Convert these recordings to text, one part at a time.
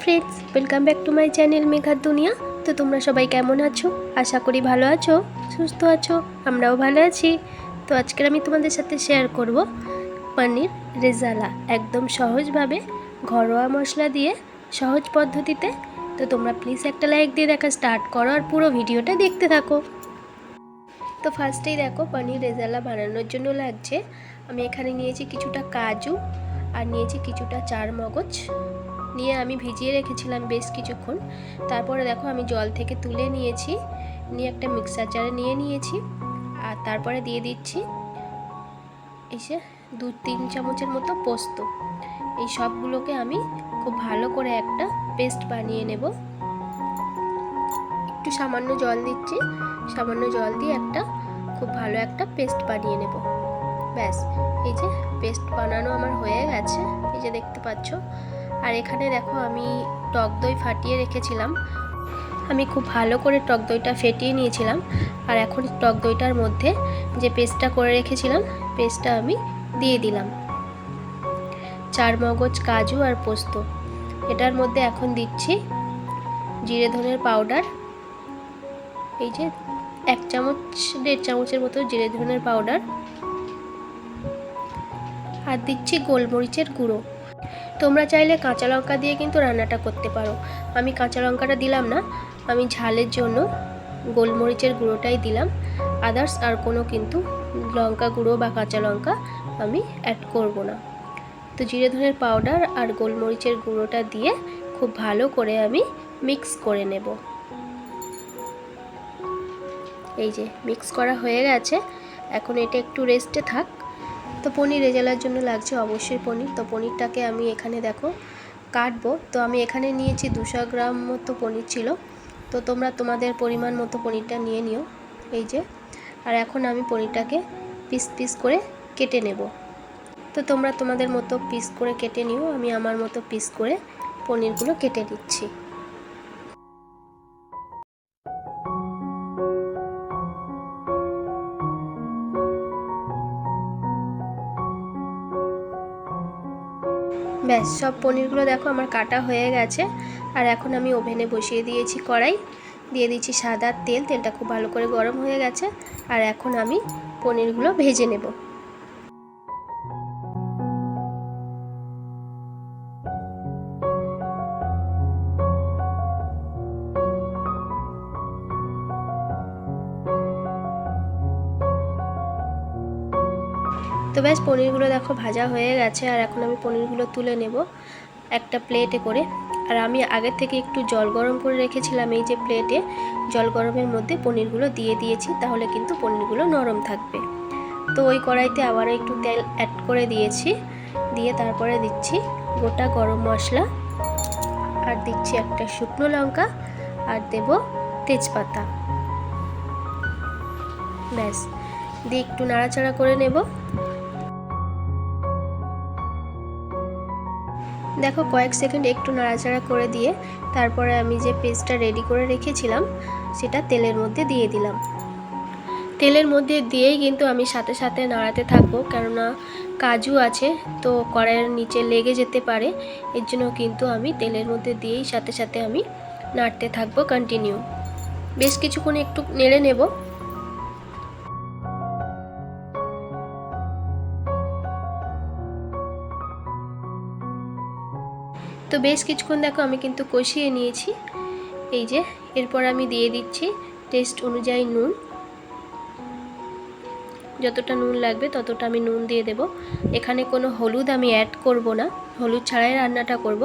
Friends, welcome back to my channel মেঘার দুনিয়া। তো তোমরা সবাই কেমন আছো? আশা করি ভালো আছো, সুস্থ আছো। আমরাও ভালো আছি। তো আজকের আমি তোমাদের সাথে শেয়ার করব পনির রেজালা, একদম সহজভাবে ঘরোয়া মশলা দিয়ে সহজ পদ্ধতিতে। তো তোমরা প্লিজ একটা লাইক দিয়ে দেখা স্টার্ট করো আর পুরো ভিডিওটা দেখতে থাকো। তো ফার্স্টেই দেখো, পনির রেজালা বানানোর জন্য লাগছে, আমি এখানে নিয়েছি কিছুটা কাজু আর নিয়েছি কিছুটা চার মগজ, নিয়ে আমি ভিজিয়ে রেখেছিলাম বেশ কিছুক্ষণ। তারপরে দেখো আমি জল থেকে তুলে নিয়েছি, নিয়ে একটা মিক্সার জারে নিয়ে নিয়েছি। আর তারপরে দিয়ে দিচ্ছি এসে 2-3 চামচের মতো পোস্ত। এই সবগুলোকে আমি খুব ভালো করে একটা পেস্ট বানিয়ে নেব। একটু সামান্য জল দিচ্ছি, সামান্য জল দিয়ে একটা খুব ভালো একটা পেস্ট বানিয়ে নেব। ব্যাস, এই যে পেস্ট বানানো আমার হয়ে গেছে, এই যে দেখতে পাচ্ছ। আর এখানে দেখো আমি টক দই ফাটিয়ে রেখেছিলাম, আমি খুব ভালো করে টক দইটা ফেটিয়ে নিয়েছিলাম। আর এখন টক দইটার মধ্যে যে পেস্টটা করে রেখেছিলাম, পেস্টটা আমি দিয়ে দিলাম। চার মগজ, কাজু আর পোস্ত, এটার মধ্যে এখন দিচ্ছি জিরে ধনের পাউডার, এই যে 1 চামচ 1.5 চামচের মতো জিরে ধনের পাউডার। আর দিচ্ছি গোলমরিচের গুঁড়ো। তোমরা চাইলে কাঁচা লঙ্কা দিয়ে কিন্তু রান্নাটা করতে পারো, আমি কাঁচা লঙ্কাটা দিলাম না, আমি ঝালের জন্য গোলমরিচের গুঁড়োটাই দিলাম। আদার্স আর কোনো কিন্তু লঙ্কা গুঁড়ো বা কাঁচা লঙ্কা আমি অ্যাড করব না। তো জিরে ধনের পাউডার আর গোলমরিচের গুঁড়োটা দিয়ে খুব ভালো করে আমি মিক্স করে নেব। এই যে মিক্স করা হয়ে গেছে, এখন এটা একটু রেস্টে থাক। তো পনির রেজালার জন্য লাগছে অবশ্যই পনির। তো পনিরটাকে আমি এখানে দেখো কাটবো। তো আমি এখানে নিয়েছি 200 গ্রাম মতো পনির ছিল। তো তোমরা তোমাদের পরিমাণ মতো পনিরটা নিয়ে নিও, এই যে। আর এখন আমি পনিরটাকে পিস পিস করে কেটে নেব। তো তোমরা তোমাদের মতো পিস করে কেটে নিও, আমি আমার মতো পিস করে পনিরগুলো কেটে নিচ্ছি। ব্যাস, সব পনিরগুলো দেখো আমার কাটা হয়ে গেছে। আর এখন আমি ওভেনে বসিয়ে দিয়েছি কড়াই, দিয়ে দিচ্ছি সাদা তেল। তেলটা খুব ভালো করে গরম হয়ে গেছে। আর এখন আমি পনিরগুলো ভেজে নেব। তো ব্যাস, পনিরগুলো দেখো ভাজা হয়ে গেছে। আর এখন আমি পনিরগুলো তুলে নেব একটা প্লেটে করে। আর আমি আগে থেকে একটু জল গরম করে রেখেছিলাম, এই যে প্লেটে জল গরমের মধ্যে পনিরগুলো দিয়ে দিয়েছি, তাহলে কিন্তু পনিরগুলো নরম থাকবে। তো ওই কড়াইতে আবারও একটু তেল অ্যাড করে দিয়েছি, দিয়ে তারপরে দিচ্ছি গোটা গরম মশলা, আর দিচ্ছি একটা শুকনো লঙ্কা, আর দেব তেজপাতা। ব্যাস, দিয়ে একটু নাড়াচাড়া করে নেব। দেখো কয়েক সেকেন্ড একটু নাড়াচাড়া করে দিয়ে তারপরে আমি যে পেস্টটা রেডি করে রেখেছিলাম সেটা তেলের মধ্যে দিয়ে দিলাম। তেলের মধ্যে দিয়েই কিন্তু আমি সাথে সাথে নাড়াতে থাকবো, কেননা কাজু আছে তো কড়াইয়ের নিচে লেগে যেতে পারে। এর জন্য কিন্তু আমি তেলের মধ্যে দিয়েই সাথে সাথে আমি নাড়তে থাকবো কন্টিনিউ। বেশ কিছুক্ষণ একটু নেড়ে নেব। তো বেশ কিছুক্ষণ দেখো আমি কিন্তু কষিয়ে নিয়েছি, এই যে। এরপর আমি দিয়ে দিচ্ছি টেস্ট অনুযায়ী নুন, যতটা নুন লাগবে ততটা আমি নুন দিয়ে দেব। এখানে কোনো হলুদ আমি অ্যাড করব না, হলুদ ছাড়াই রান্নাটা করব।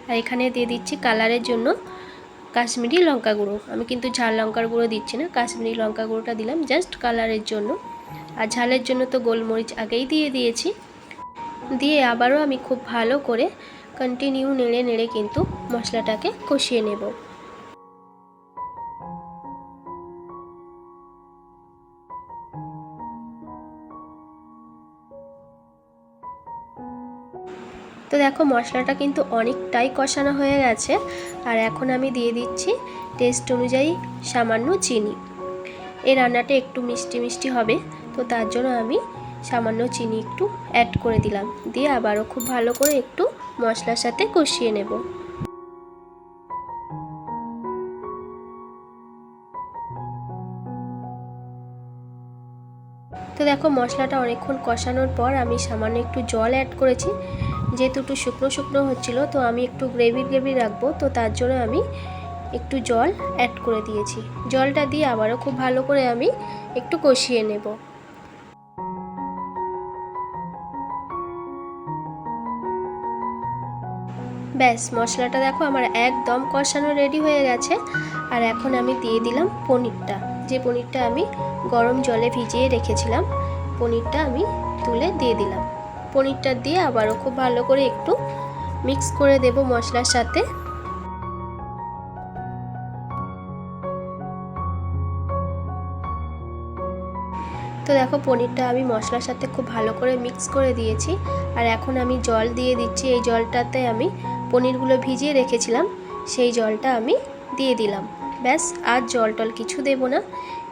আর এখানে দিয়ে দিচ্ছি কালারের জন্য কাশ্মীরি লঙ্কা গুঁড়ো, আমি কিন্তু ঝাল লঙ্কার গুঁড়ো দিচ্ছি না, কাশ্মীরি লঙ্কা গুঁড়োটা দিলাম জাস্ট কালারের জন্য। আর ঝালের জন্য তো গোলমরিচ আগেই দিয়ে দিয়েছি। দিয়ে আবারও আমি খুব ভালো করে কন্টিনিউ নেড়ে নেড়ে কিন্তু মশলাটাকে কষিয়ে নেব। তো দেখো মশলাটা কিন্তু অনেকটাই কষানো হয়ে গেছে। আর এখন আমি দিয়ে দিচ্ছি টেস্ট অনুযায়ী সামান্য চিনি। এই রান্নাটা একটু মিষ্টি মিষ্টি হবে, তো তার জন্য আমি সামান্য চিনি একটু অ্যাড করে দিলাম। দিয়ে আবারও খুব ভালো করে একটু মশলার সাথে কষিয়ে নেব। তো দেখো মশলাটা অনেকক্ষণ কষানোর পর আমি সামান্য একটু জল অ্যাড করেছি, যেহেতু একটু শুকনো শুকনো হচ্ছিলো তো আমি একটু গ্রেভি রাখবো, তো তার জন্য আমি একটু জল অ্যাড করে দিয়েছি। জলটা দিয়ে আবারও খুব ভালো করে আমি একটু কষিয়ে নেব। ব্যাস মশলাটা দেখো আমার একদম কষানো রেডি হয়ে গেছে। আর এখন আমি দিয়ে দিলাম পনিরটা, যে পনিরটা আমি গরম জলে ভিজিয়ে রেখেছিলাম, পনিরটা আমি তুলে দিয়ে দিলাম। পনিরটা দিয়ে আবারও খুব ভালো করে একটু মিক্স করে দেব মশলার সাথে। তো দেখো পনিরটা আমি মশলার সাথে খুব ভালো করে মিক্স করে দিয়েছি। আর এখন আমি জল দিয়ে দিচ্ছি, এই জলটাতে আমি পনিরগুলো ভিজিয়ে রেখেছিলাম সেই জলটা আমি দিয়ে দিলাম। ব্যাস আর জল টল কিছু দেব না,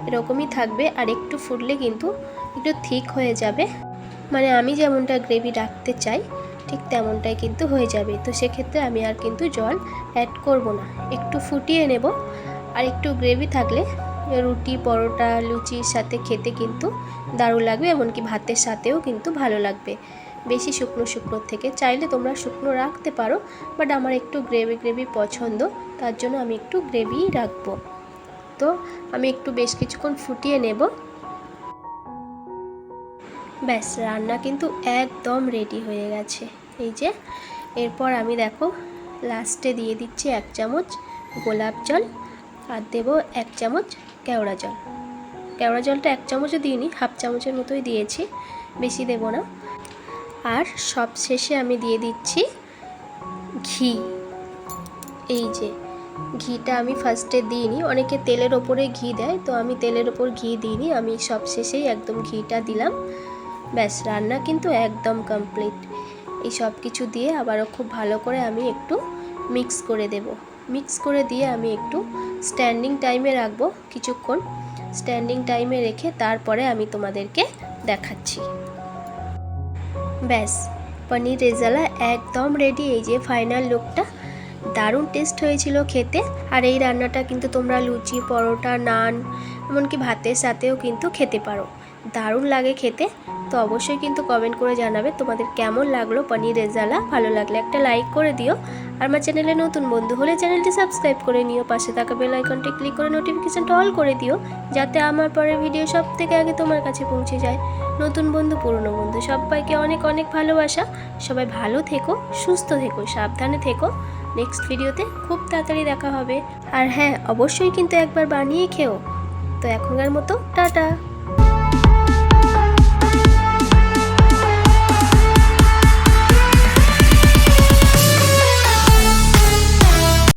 এরকমই থাকবে। আর একটু ফুটলে কিন্তু একটু থিক হয়ে যাবে, মানে আমি যেমনটা গ্রেভি রাখতে চাই ঠিক তেমনটাই কিন্তু হয়ে যাবে। তো সেক্ষেত্রে আমি আর কিন্তু জল অ্যাড করব না, একটু ফুটিয়ে নেব। আর একটু গ্রেভি থাকলে রুটি পরোটা লুচির সাথে খেতে কিন্তু দারুণ লাগবে, এমনকি ভাতের সাথেও কিন্তু ভালো লাগবে। বেশি শুকনো শুকনোর থেকে চাইলে তোমরা শুকনো রাখতে পারো, বাট আমার একটু গ্রেভি পছন্দ, তার জন্য আমি একটু গ্রেভিই রাখবো। তো আমি একটু বেশ কিছুক্ষণ ফুটিয়ে নেব। ব্যাস রান্না কিন্তু একদম রেডি হয়ে গেছে। এই যে এরপর আমি দেখো লাস্টে দিয়ে দিচ্ছি 1 চামচ গোলাপ জল, আর দেবো 1 চামচ কেওড়া জল। কেওড়া জলটা 1 চামচও দিইনি, হাফ চামচের মতোই দিয়েছি, বেশি দেব না। আর সব শেষে আমি দিয়ে দিচ্ছি ঘি। এই যে ঘিটা আমি ফার্স্টে দিইনি, অনেকে তেলের ওপরে ঘি দেয়, তো আমি তেলের ওপর ঘি দিইনি, আমি সব শেষেই একদম ঘিটা দিলাম। ব্যাস রান্না কিন্তু একদম কমপ্লিট। এই সব কিছু দিয়ে আবারও খুব ভালো করে আমি একটু মিক্স করে দেব। মিক্স করে দিয়ে আমি একটু স্ট্যান্ডিং টাইমে রাখবো কিছুক্ষণ। স্ট্যান্ডিং টাইমে রেখে তারপরে আমি তোমাদেরকে দেখাচ্ছি। ব্যাস পনির রেজালা একদম রেডি। এই যে ফাইনাল লুকটা, দারুণ টেস্ট হয়েছিল খেতে। আর এই রান্নাটা কিন্তু তোমরা লুচি পরোটা নান এমনকি ভাতের সাথেও কিন্তু খেতে পারো, দারুণ লাগে খেতে। তো অবশ্যই কিন্তু কমেন্ট করে জানাবে তোমাদের কেমন লাগলো পনির রেজালা। ভালো লাগলে একটা লাইক করে দিও, আর আমার চ্যানেলে নতুন বন্ধু হলে চ্যানেলটি সাবস্ক্রাইব করে নিও, পাশে থাকা বেল আইকনটি ক্লিক করে নোটিফিকেশনটা অল করে দিও, যাতে আমার পরের ভিডিও সব থেকে আগে তোমার কাছে পৌঁছে যায়। নতুন বন্ধু পুরনো বন্ধু সবাইকে অনেক অনেক ভালোবাসা। সবাই ভালো থেকো, সুস্থ থেকো, সাবধানে থেকো। নেক্সট ভিডিওতে খুব তাড়াতাড়ি দেখা হবে। আর হ্যাঁ অবশ্যই কিন্তু একবার বানিয়ে খেও। তো এখনকার মতো টাটা।